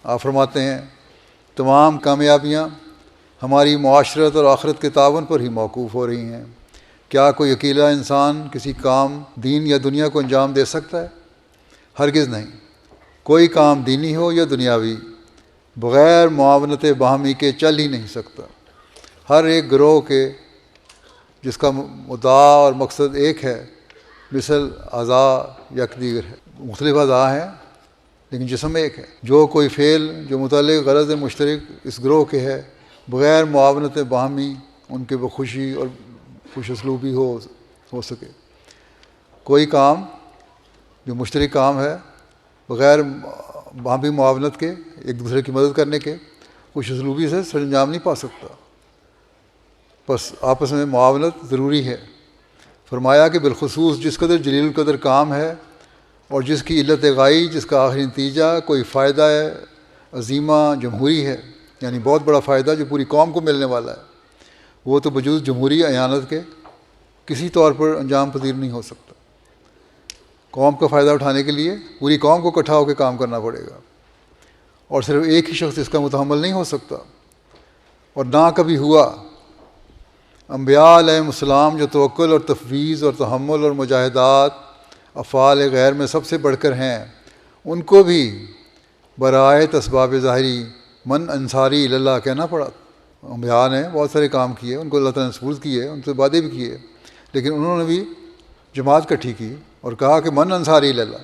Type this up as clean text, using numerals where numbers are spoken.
آپ فرماتے ہیں تمام کامیابیاں ہماری معاشرت اور آخرت کے تعاون پر ہی موقوف ہو رہی ہیں۔ کیا کوئی اکیلا انسان کسی کام دین یا دنیا کو انجام دے سکتا ہے؟ ہرگز نہیں۔ کوئی کام دینی ہو یا دنیاوی بغیر معاونت باہمی کے چل ہی نہیں سکتا۔ ہر ایک گروہ کے جس کا مدعا اور مقصد ایک ہے، مثل اعضاء یکدیگر ہے، مختلف اعضاء ہیں لیکن جسم ایک ہے۔ جو کوئی فعل جو متعلق غرض مشترک اس گروہ کے ہے، بغیر معاونت باہمی ان کے بخوشی اور خوش اسلوبی ہو سکے، کوئی کام جو مشترک کام ہے بغیر باہمی معاونت کے، ایک دوسرے کی مدد کرنے کے، خوش اسلوبی سے سر انجام نہیں پا سکتا۔ بس آپس میں معاونت ضروری ہے۔ فرمایا کہ بالخصوص جس قدر جلیل القدر کام ہے اور جس کی علت غائی، جس کا آخری نتیجہ کوئی فائدہ عظیمہ جمہوری ہے، یعنی بہت بڑا فائدہ جو پوری قوم کو ملنے والا ہے، وہ تو بجوز جمہوری اعانت کے کسی طور پر انجام پذیر نہیں ہو سکتا۔ قوم کا فائدہ اٹھانے کے لیے پوری قوم کو اکٹھا ہو کے کام کرنا پڑے گا، اور صرف ایک ہی شخص اس کا متحمل نہیں ہو سکتا، اور نہ کبھی ہوا۔ انبیاء علیہ السلام جو توکل اور تفویض اور تحمل اور مجاہدات افعال غیر میں سب سے بڑھ کر ہیں، ان کو بھی برائے اسباب ظاہری من انصاری اللہ کہنا پڑا۔ انبیاء نے بہت سارے کام کیے، ان کو اللہ تعالیٰ نے سپرد کیے، ان سے وعدے بھی کیے، لیکن انہوں نے بھی جماعت اکٹھی کی اور کہا کہ من انصاری اللہ،